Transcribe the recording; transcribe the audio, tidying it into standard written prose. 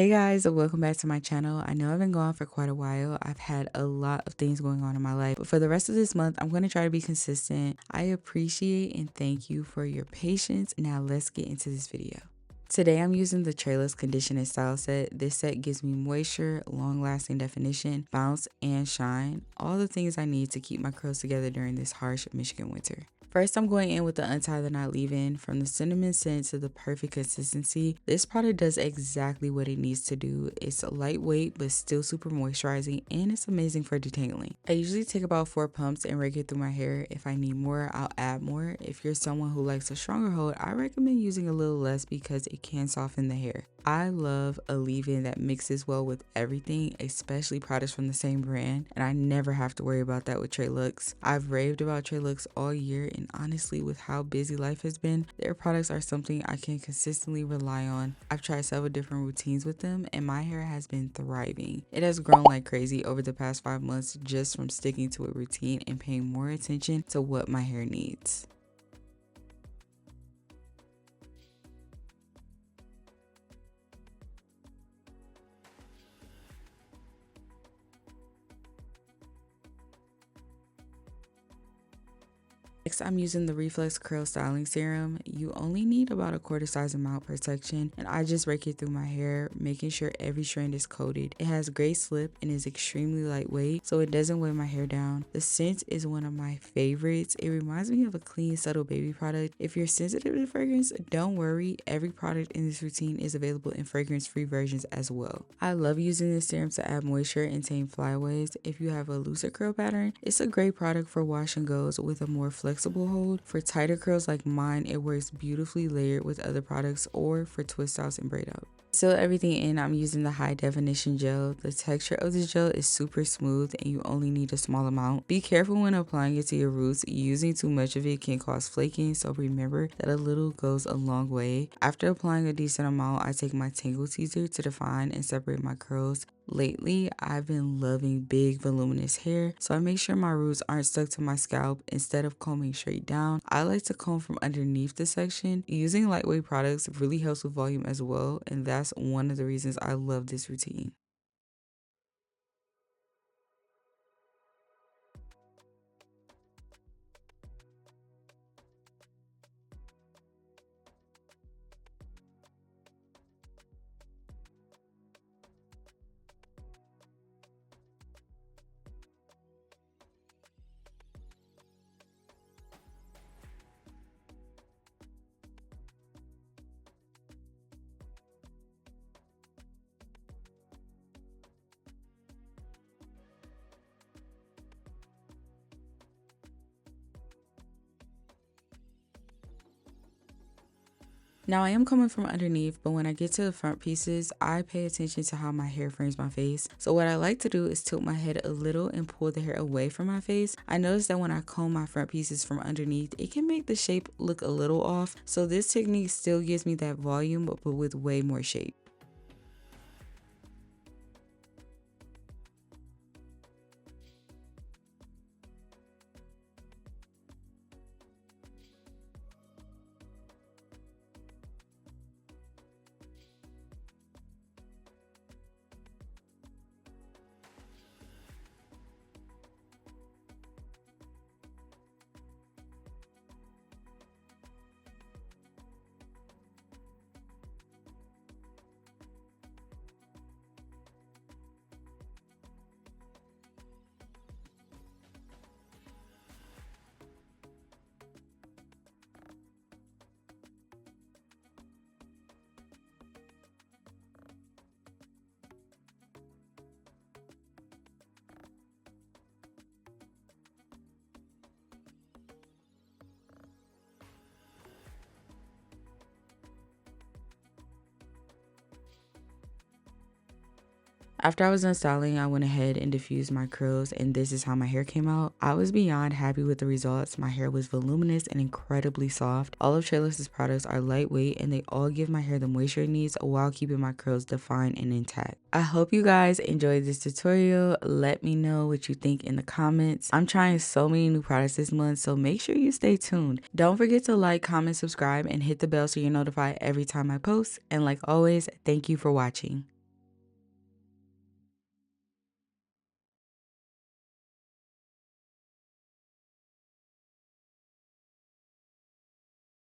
Hey guys, welcome back to my channel. I know I've been gone for quite a while. I've had a lot of things going on in my life, but for the rest of this month, I'm going to try to be consistent. I appreciate and thank you for your patience. Now let's get into this video. Today I'm using the TreLuxe Condition and Style Set. This set gives me moisture, long-lasting definition, bounce, and shine. All the things I need to keep my curls together during this harsh Michigan winter. First, I'm going in with the Untie the Knot leave-in. From the cinnamon scent to the perfect consistency, this product does exactly what it needs to do. It's lightweight but still super moisturizing, and it's amazing for detangling. I usually take about 4 pumps and rake it through my hair. If I need more, I'll add more. If you're someone who likes a stronger hold, I recommend using a little less because it can soften the hair. I love a leave-in that mixes well with everything, especially products from the same brand, and I never have to worry about that with TreLuxe. I've raved about TreLuxe all year, and honestly, with how busy life has been, their products are something I can consistently rely on. I've tried several different routines with them, and my hair has been thriving. It has grown like crazy over the past 5 months just from sticking to a routine and paying more attention to what my hair needs. Next, I'm using the Reflex Curl Styling Serum. You only need about a quarter size amount per section, and I just rake it through my hair, making sure every strand is coated. It has great slip and is extremely lightweight, so it doesn't weigh my hair down. The scent is one of my favorites. It reminds me of a clean, subtle baby product. If you're sensitive to fragrance, don't worry. Every product in this routine is available in fragrance-free versions as well. I love using this serum to add moisture and tame flyaways. If you have a looser curl pattern, it's a great product for wash and goes with a more flexible hold. For tighter curls like mine, it works beautifully layered with other products or for twist outs and braid out. Seal everything in, I'm using the high definition gel. The texture of this gel is super smooth and you only need a small amount. Be careful when applying it to your roots. Using too much of it can cause flaking, so remember that a little goes a long way. After applying a decent amount, I take my tangle teaser to define and separate my curls. Lately, I've been loving big voluminous hair, so I make sure my roots aren't stuck to my scalp. Instead of combing straight down, I like to comb from underneath the section. Using lightweight products really helps with volume as well, and that's one of the reasons I love this routine. Now I am coming from underneath, but when I get to the front pieces, I pay attention to how my hair frames my face. So what I like to do is tilt my head a little and pull the hair away from my face. I notice that when I comb my front pieces from underneath, it can make the shape look a little off. So this technique still gives me that volume, but with way more shape. After I was done styling, I went ahead and diffused my curls, and this is how my hair came out. I was beyond happy with the results. My hair was voluminous and incredibly soft. All of TreLuxe's products are lightweight and they all give my hair the moisture it needs while keeping my curls defined and intact. I hope you guys enjoyed this tutorial. Let me know what you think in the comments. I'm trying so many new products this month, so make sure you stay tuned. Don't forget to like, comment, subscribe, and hit the bell so you're notified every time I post. And like always, thank you for watching.